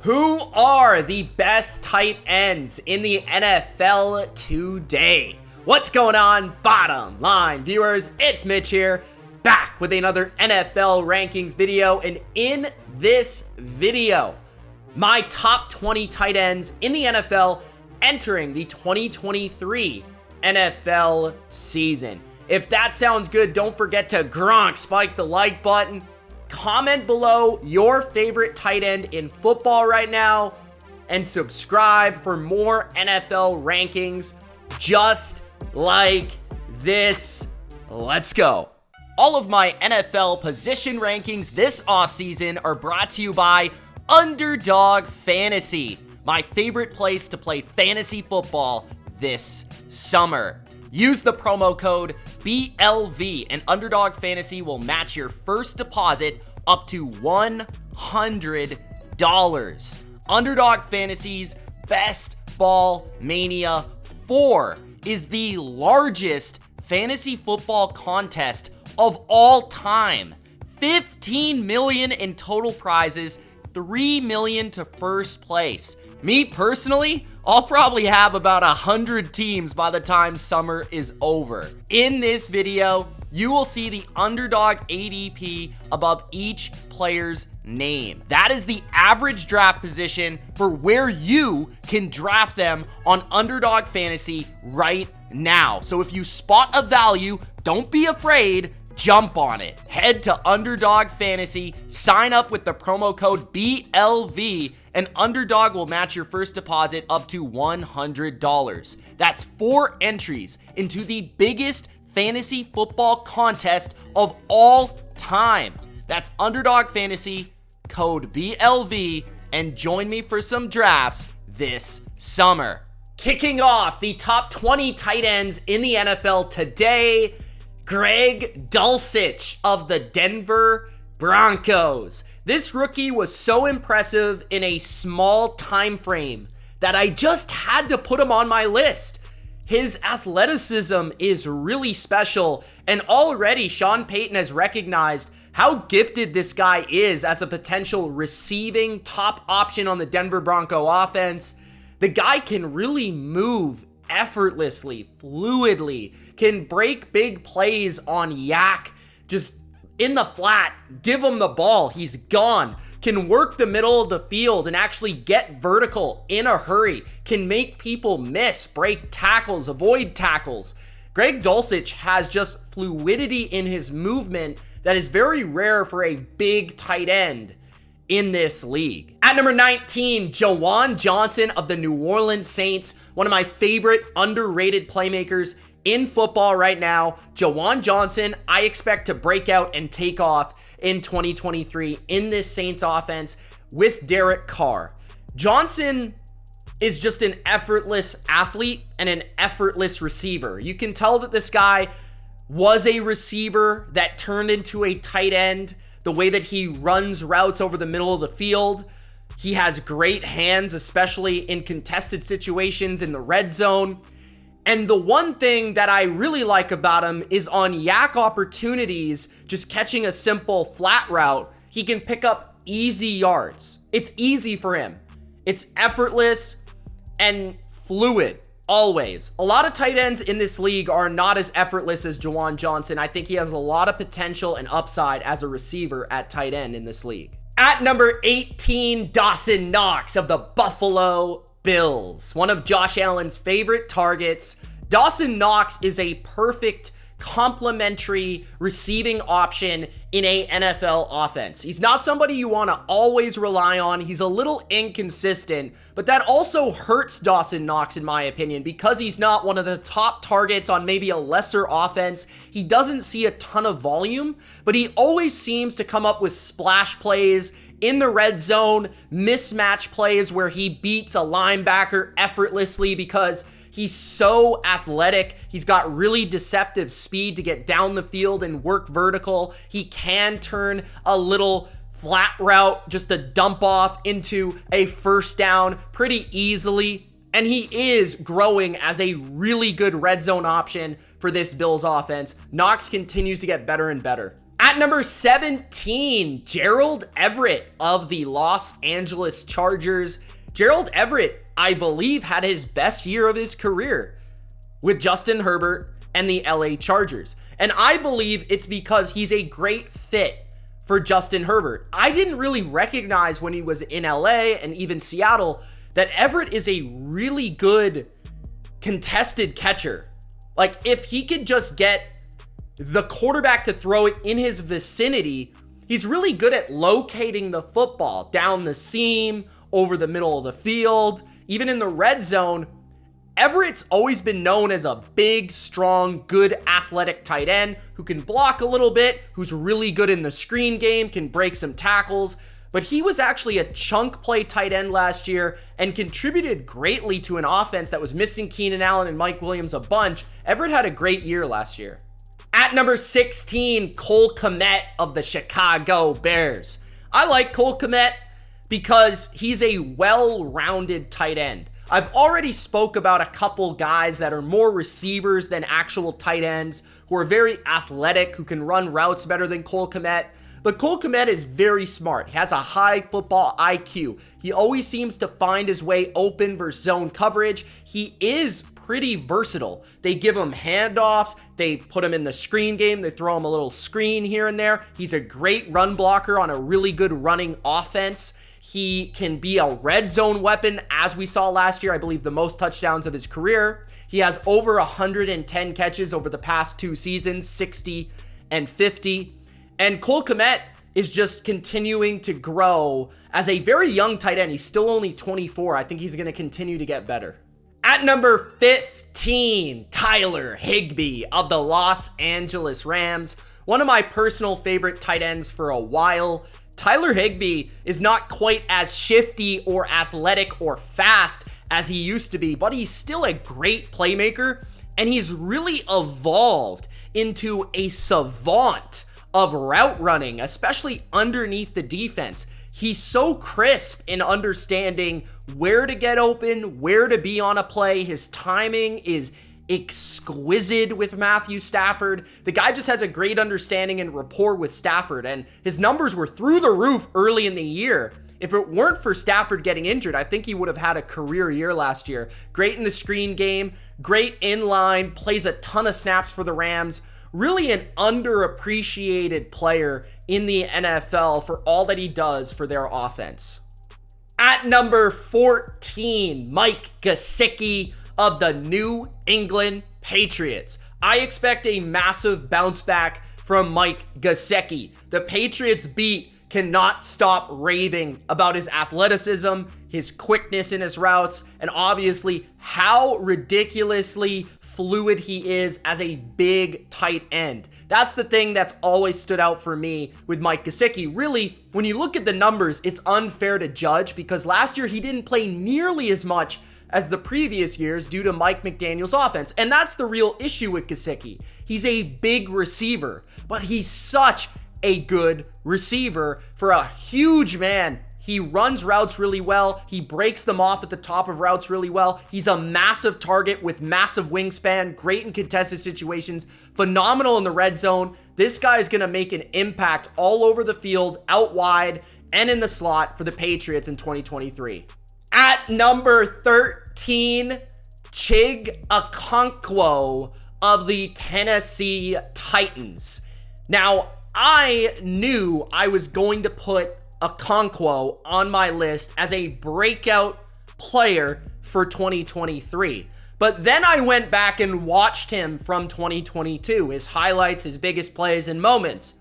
Who are the best tight ends in the NFL today? What's going on, bottom line viewers? It's Mitch here, back with another NFL rankings video. And in this video, my top 20 tight ends in the NFL entering the 2023 NFL season. If that sounds good, don't forget to spike the like button. Comment below your favorite tight end in football right now, and subscribe for more NFL rankings just like this. Let's go. All of my NFL position rankings this offseason are brought to you by Underdog Fantasy, my favorite place to play fantasy football this summer. Use the promo code BLV and Underdog Fantasy will match your first deposit up to $100. Underdog Fantasy's Best Ball Mania 4 is the largest fantasy football contest of all time. 15 million in total prizes, 3 million to first place. Me personally, I'll probably have about 100 teams by the time summer is over. In this video, you will see the underdog ADP above each player's name. That is the average draft position for where you can draft them on Underdog Fantasy right now. So if you spot a value, don't be afraid. Jump on it. Head to Underdog Fantasy, sign up with the promo code BLV, and Underdog will match your first deposit up to $100. That's 4 entries into the biggest fantasy football contest of all time. That's Underdog Fantasy, code BLV, and join me for some drafts this summer. Kicking off the top 20 tight ends in the NFL today, DULCICH of the Denver Broncos. This rookie was so impressive in a small time frame that I just had to put him on my list. His athleticism is really special, and already Sean Payton has recognized how gifted this guy is as a potential receiving top option on the Denver Bronco offense. The guy can really move effortlessly, fluidly, can break big plays on yak, just in the flat, give him the ball, he's gone. Can work the middle of the field and actually get vertical in a hurry, can make people miss, break tackles, avoid tackles. DULCICH has just fluidity in his movement that is very rare for a big tight end in this league. At number 19, JUWAN Johnson of the New Orleans Saints, one of my favorite underrated playmakers in football right now. JUWAN Johnson, I expect to break out and take off in 2023 in this Saints offense with Derek Carr. Johnson is just an effortless athlete and an effortless receiver. You can tell that this guy was a receiver that turned into a tight end. The way that he runs routes over the middle of the field. He has great hands, especially in contested situations in the red zone. And the one thing that I really like about him is on yak opportunities, just catching a simple flat route, he can pick up easy yards. It's easy for him. It's effortless and fluid. Always. A lot of tight ends in this league are not as effortless as JUWAN Johnson. I think he has a lot of potential and upside as a receiver at tight end in this league. At number 18, Dawson Knox of the Buffalo Bills. One of Josh Allen's favorite targets. Dawson Knox is a perfect complementary receiving option in a NFL offense. He's not somebody you want to always rely on. He's a little inconsistent, but that also hurts Dawson Knox in my opinion because he's not one of the top targets on maybe a lesser offense. He doesn't see a ton of volume, but he always seems to come up with splash plays in the red zone, mismatch plays where he beats a linebacker effortlessly because he's so athletic. He's got really deceptive speed to get down the field and work vertical. He can turn a little flat route, just a dump off, into a first down pretty easily. And he is growing as a really good red zone option for this Bills offense. Knox continues to get better and better. At At number 17, Gerald Everett of the Los Angeles Chargers. Gerald Everett, I believe, had his best year of his career with Justin Herbert and the LA Chargers. And I believe it's because he's a great fit for Justin Herbert. I didn't really recognize when he was in LA and even Seattle that Everett is a really good contested catcher. Like, if he could just get the quarterback to throw it in his vicinity, he's really good at locating the football down the seam, over the middle of the field, even in the red zone. Everett's always been known as a big, strong, good athletic tight end who can block a little bit, who's really good in the screen game, can break some tackles. But he was actually a chunk play tight end last year and contributed greatly to an offense that was missing Keenan Allen and Mike Williams a bunch. Everett had a great year last year. At number 16, Cole Kmet of the Chicago Bears. I like Cole Kmet because he's a well-rounded tight end. I've already spoke about a couple guys that are more receivers than actual tight ends, who are very athletic, who can run routes better than Cole Kmet. But Cole Kmet is very smart. He has a high football IQ. He always seems to find his way open versus zone coverage. He is pretty versatile. They give him handoffs. They put him in the screen game. They throw him a little screen here and there. He's a great run blocker on a really good running offense. He can be a red zone weapon, as we saw last year. I believe the most touchdowns of his career. He has over 110 catches over the past 2 seasons, 60 and 50. And Cole Kmet is just continuing to grow as a very young tight end. He's still only 24. I think he's going to continue to get better. At number 15, Tyler HIGBEE of the Los Angeles Rams. One of my personal favorite tight ends for a while. Tyler HIGBEE is not quite as shifty or athletic or fast as he used to be, but he's still a great playmaker, and he's really evolved into a savant of route running, especially underneath the defense. He's so crisp in understanding where to get open, where to be on a play. His timing is exquisite with Matthew Stafford. The guy just has a great understanding and rapport with Stafford, and his numbers were through the roof early in the year. If it weren't for Stafford getting injured, I think he would have had a career year last year. Great in the screen game, great in line, plays a ton of snaps for the Rams. Really an underappreciated player in the NFL for all that he does for their offense. At number 14, Mike Gesicki of the New England Patriots. I expect a massive bounce back from Mike Gesicki. The Patriots beat cannot stop raving about his athleticism, his quickness in his routes, and obviously how ridiculously fluid he is as a big tight end. That's the thing that's always stood out for me with Mike Gesicki. Really, when you look at the numbers, it's unfair to judge because last year he didn't play nearly as much as the previous years due to Mike McDaniel's offense. And that's the real issue with Gesicki. He's a big receiver, but he's such a good receiver for a huge man. He runs routes really well. He breaks them off at the top of routes really well. He's a massive target with massive wingspan, great in contested situations, phenomenal in the red zone. This guy is going to make an impact all over the field, out wide, and in the slot for the Patriots in 2023. At number 13, Chig Okonkwo of the Tennessee Titans. Now, I knew I was going to put Okonkwo on my list as a breakout player for 2023. But then I went back and watched him from 2022, his highlights, his biggest plays and moments.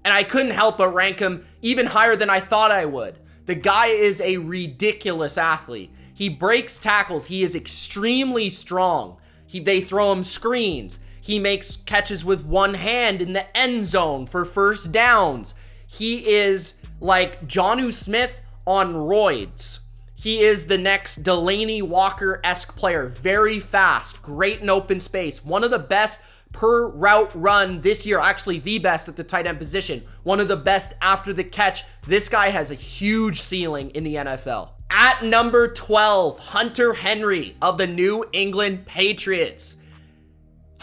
And I couldn't help but rank him even higher than I thought I would. The guy is a ridiculous athlete. He breaks tackles. He is extremely strong. They throw him screens. He makes catches with one hand in the end zone for first downs. He is like Jonnu Smith on roids. He is the next Delaney Walker-esque player. Very fast, great in open space. One of the best per route run this year. Actually, the best at the tight end position. One of the best after the catch. This guy has a huge ceiling in the NFL. At number 12, Hunter Henry of the New England Patriots.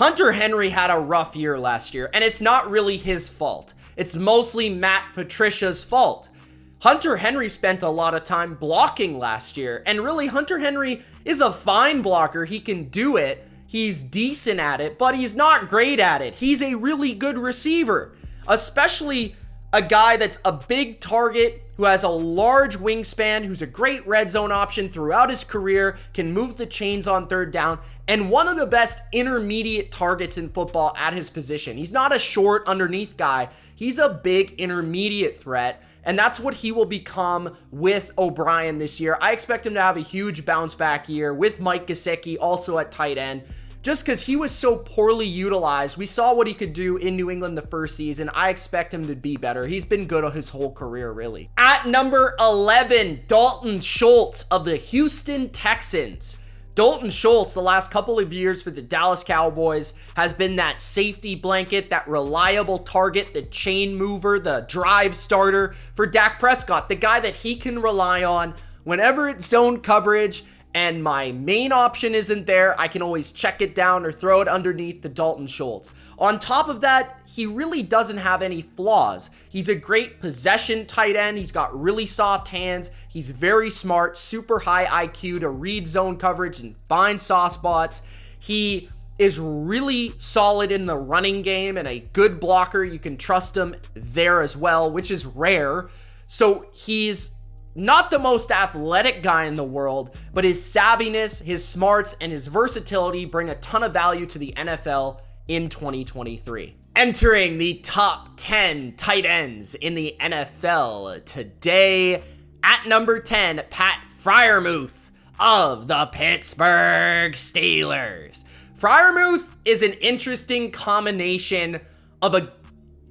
Hunter Henry had a rough year last year, and it's not really his fault. it's mostly Matt Patricia's fault. Hunter Henry spent a lot of time blocking last year, and really Hunter Henry is a fine blocker. He can do it. He's decent at it, but he's not great at it. He's a really good receiver, especially a guy that's a big target, who has a large wingspan, who's a great red zone option throughout his career, can move the chains on third down, and one of the best intermediate targets in football at his position. He's not a short underneath guy. He's a big intermediate threat, and that's what he will become with O'Brien this year. I expect him to have a huge bounce back year with Mike Gesicki also at tight end. Just because he was so poorly utilized. We saw what he could do in New England the first season. I expect him to be better. He's been good his whole career, really. At number 11, Dalton Schultz of the Houston Texans. Dalton Schultz, the last couple of years for the Dallas Cowboys, has been that safety blanket, that reliable target, the chain mover, the drive starter for Dak Prescott, the guy that he can rely on whenever it's zone coverage and my main option isn't there. I can always check it down or throw it underneath the Dalton Schultz. On top of that, he really doesn't have any flaws. He's a great possession tight end. He's got really soft hands. He's very smart, super high IQ to read zone coverage and find soft spots. He is really solid in the running game and a good blocker. You can trust him there as well, which is rare. So he's not the most athletic guy in the world, but his savviness, his smarts, and his versatility bring a ton of value to the NFL in 2023. Entering the top 10 tight ends in the NFL today, at number 10, Pat Freiermuth of the Pittsburgh Steelers. Freiermuth is an interesting combination of a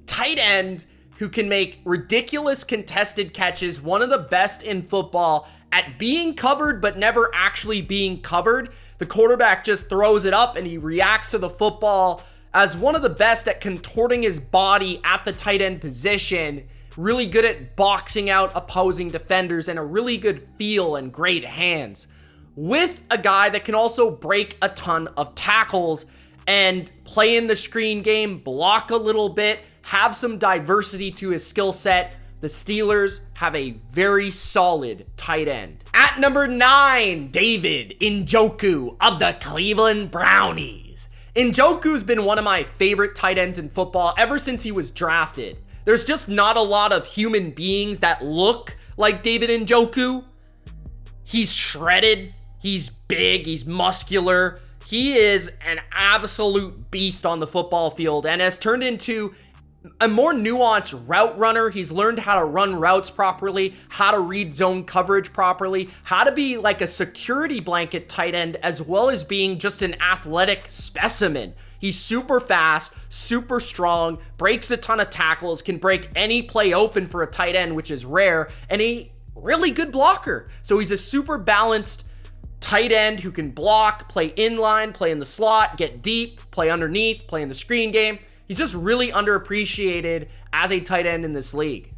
tight end who can make ridiculous contested catches, one of the best in football at being covered but never actually being covered. The quarterback just throws it up and he reacts to the football as one of the best at contorting his body at the tight end position, really good at boxing out opposing defenders, and a really good feel and great hands. With a guy that can also break a ton of tackles and play in the screen game, block a little bit, have some diversity to his skill set, the Steelers have a very solid tight end. At number 9, David Njoku of the Cleveland Brownies. Njoku's been one of my favorite tight ends in football ever since he was drafted. There's just not a lot of human beings that look like David Njoku. He's shredded, he's big, he's muscular. He is an absolute beast on the football field and has turned into a more nuanced route runner. He's learned how to run routes properly, how to read zone coverage properly, how to be like a security blanket tight end, as well as being just an athletic specimen. He's super fast, super strong, breaks a ton of tackles, can break any play open for a tight end, which is rare, and a really good blocker. So he's a super balanced tight end who can block, play inline, play in the slot, get deep, play underneath, play in the screen game. He's just really underappreciated as a tight end in this league.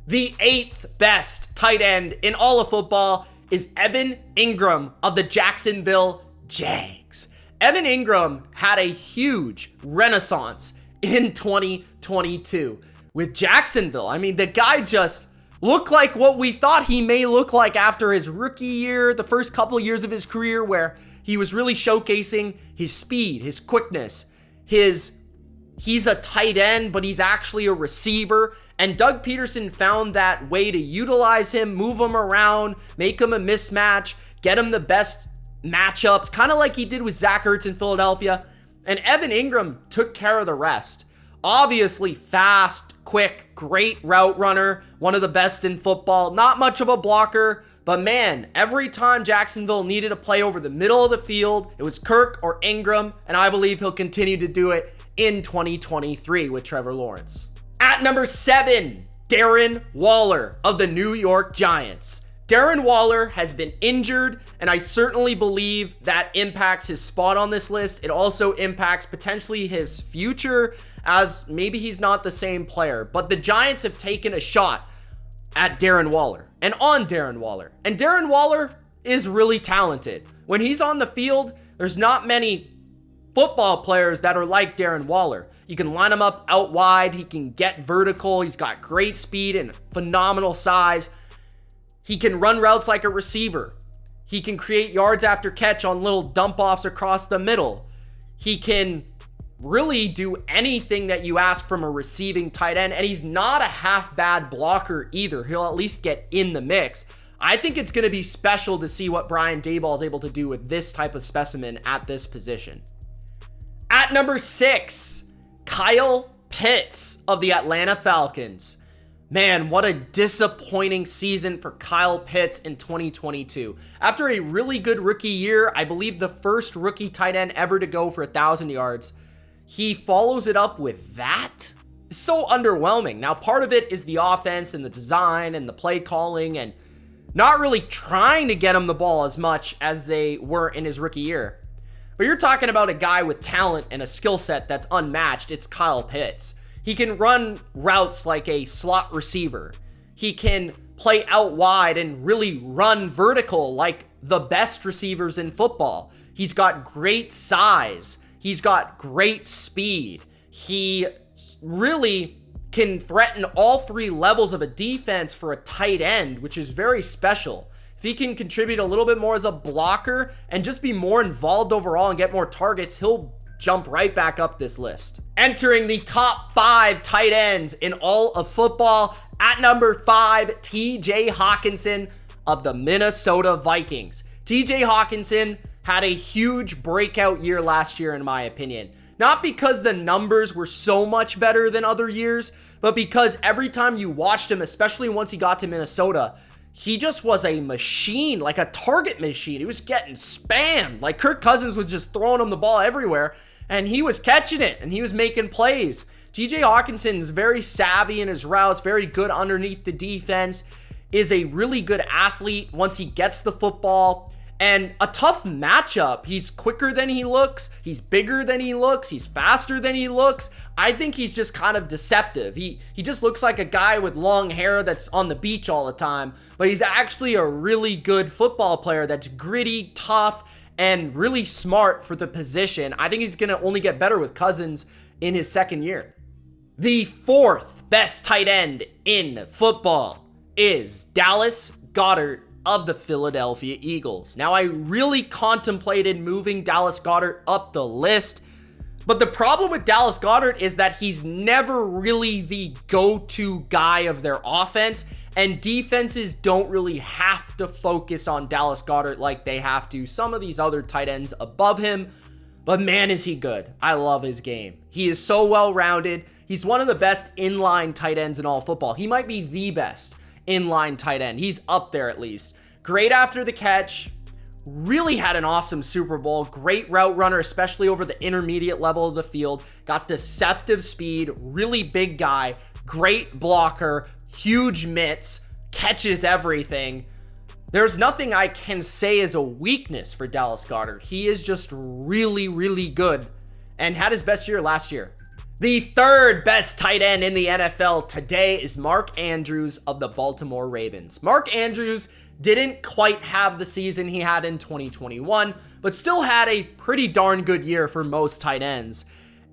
The 8th best tight end in all of football is Evan Engram of the Jacksonville Jags. Evan Engram had a huge renaissance in 2022 with Jacksonville. I mean, the guy just looked like what we thought he may look like after his rookie year, the first couple of years of his career, where he was really showcasing his speed, his quickness, he's a tight end, but he's actually a receiver. And Doug Peterson found that way to utilize him, move him around, make him a mismatch, get him the best matchups, kind of like he did with Zach Ertz in Philadelphia. And Evan Engram took care of the rest. Obviously fast, quick, great route runner, one of the best in football, not much of a blocker, but man, every time Jacksonville needed a play over the middle of the field, it was Kirk or Engram, and I believe he'll continue to do it in 2023 with Trevor Lawrence. At number 7, Darren Waller of the New York Giants. Darren Waller has been injured, and I certainly believe that impacts his spot on this list. It also impacts potentially his future, as maybe he's not the same player. But the Giants have taken a shot at Darren Waller and on Darren Waller. And Darren Waller is really talented. When he's on the field, there's not many football players that are like Darren Waller. You can line him up out wide. He can get vertical. He's got great speed and phenomenal size. He can run routes like a receiver. He can create yards after catch on little dump offs across the middle. He can really do anything that you ask from a receiving tight end, and he's not a half bad blocker either. He'll at least get in the mix. I think it's going to be special to see what Brian Daboll is able to do with this type of specimen at this position. At number 6, Kyle Pitts of the Atlanta Falcons. Man, what a disappointing season for Kyle Pitts in 2022. After a really good rookie year, I believe the first rookie tight end ever to go for 1,000 yards, he follows it up with that? It's so underwhelming. Now, part of it is the offense and the design and the play calling and not really trying to get him the ball as much as they were in his rookie year. But you're talking about a guy with talent and a skill set that's unmatched. It's Kyle Pitts. He can run routes like a slot receiver. He can play out wide and really run vertical like the best receivers in football. He's got great size. He's got great speed. He really can threaten all 3 levels of a defense for a tight end, which is very special. If he can contribute a little bit more as a blocker and just be more involved overall and get more targets, he'll jump right back up this list. Entering the top 5 tight ends in all of football, at number 5, TJ Hockenson of the Minnesota Vikings. TJ Hockenson had a huge breakout year last year, in my opinion. Not because the numbers were so much better than other years, but because every time you watched him, especially once he got to Minnesota, he just was a machine, like a target machine. He was getting spammed. Like Kirk Cousins was just throwing him the ball everywhere, and he was catching it, and he was making plays. TJ Hockenson is very savvy in his routes, very good underneath the defense, is a really good athlete once he gets the football, and a tough matchup. He's quicker than he looks. He's bigger than he looks. He's faster than he looks. I think he's just kind of deceptive. He just looks like a guy with long hair that's on the beach all the time, but he's actually a really good football player that's gritty, tough, and really smart for the position. I think he's going to only get better with Cousins in his second year. The 4th best tight end in football is Dallas Goedert of the Philadelphia Eagles. Now, I really contemplated moving Dallas Goedert up the list, but the problem with Dallas Goedert is that he's never really the go-to guy of their offense, and defenses don't really have to focus on Dallas Goedert like they have to some of these other tight ends above him. But man, is he good. I love his game. He is so well-rounded. He's one of the best inline tight ends in all football. He might be the best inline tight end. He's up there at least. Great after the catch. Really had an awesome Super Bowl. Great route runner, especially over the intermediate level of the field. Got deceptive speed. Really big guy. Great blocker. Huge mitts. Catches everything. There's nothing I can say is a weakness for Dallas Goedert. He is just really, really good and had his best year last year. The 3rd best tight end in the NFL today is Mark Andrews of the Baltimore Ravens. Mark Andrews didn't quite have the season he had in 2021, but still had a pretty darn good year for most tight ends.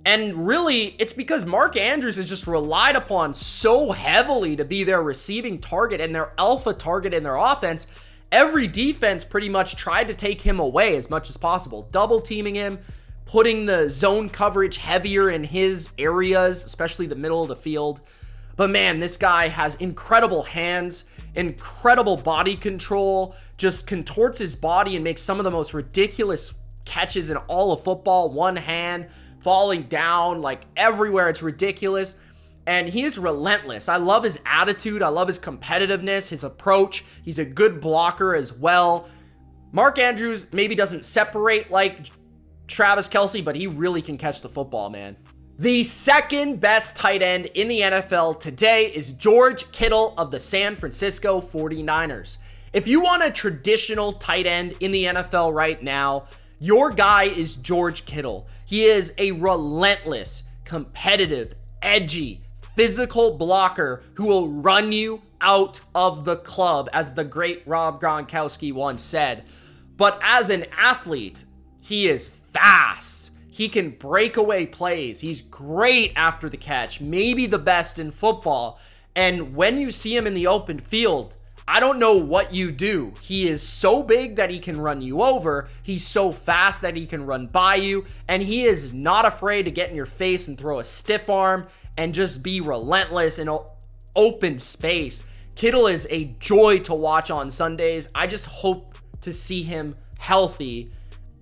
And really, it's because Mark Andrews is just relied upon so heavily to be their receiving target and their alpha target in their offense. Every defense pretty much tried to take him away as much as possible, double teaming him, putting the zone coverage heavier in his areas, especially the middle of the field. But man, this guy has incredible hands, incredible body control, just contorts his body and makes some of the most ridiculous catches in all of football. One hand, falling down, like everywhere. It's ridiculous. And he is relentless. I love his attitude. I love his competitiveness, his approach. He's a good blocker as well. Mark Andrews maybe doesn't separate like Travis Kelce, but he really can catch the football, man. The 2nd best tight end in the NFL today is George Kittle of the San Francisco 49ers. If you want a traditional tight end in the NFL right now, your guy is George Kittle. He is a relentless, competitive, edgy, physical blocker who will run you out of the club, as the great Rob Gronkowski once said. But as an athlete, he is fast. He can break away plays. He's great after the catch, maybe the best in football. And when you see him in the open field, I don't know what you do. He is so big that he can run you over. He's so fast that he can run by you. And he is not afraid to get in your face and throw a stiff arm and just be relentless in open space. Kittle is a joy to watch on Sundays. I just hope to see him healthy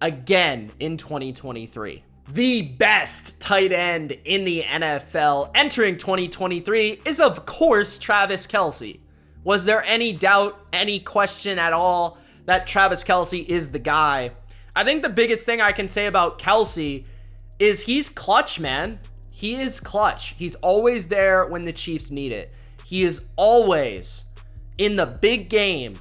again in 2023. The best tight end in the NFL entering 2023 is, of course, Travis Kelce. Was there any doubt, any question at all that Travis Kelce is the guy? I think the biggest thing I can say about Kelce is he's clutch, man. He is clutch. He's always there when the Chiefs need it. He is always in the big game,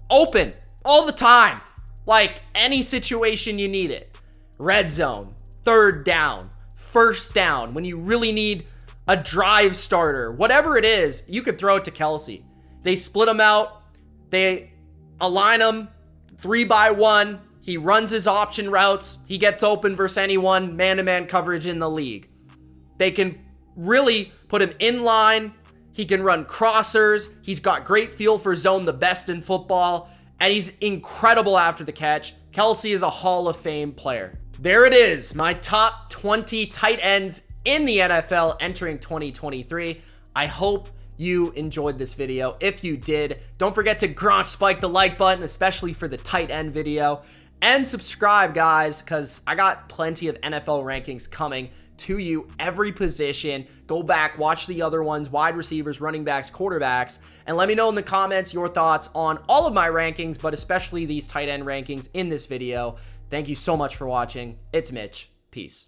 open all the time. Like any situation you need it. Red zone, third down, first down, when you really need a drive starter, whatever it is, you could throw it to Kelce. They split him out. They align him 3-by-1. He runs his option routes. He gets open versus anyone, man-to-man coverage in the league. They can really put him in line. He can run crossers. He's got great feel for zone, the best in football. And he's incredible after the catch. Kelce is a Hall of Fame player. There it is, my top 20 tight ends in the NFL entering 2023. I hope you enjoyed this video. If you did, don't forget to Gronk spike the like button, especially for the tight end video. And subscribe, guys, because I got plenty of NFL rankings coming to you every position. Go back, watch the other ones, wide receivers, running backs, quarterbacks, and let me know in the comments your thoughts on all of my rankings, but especially these tight end rankings in this video. Thank you so much for watching. It's Mitch. Peace.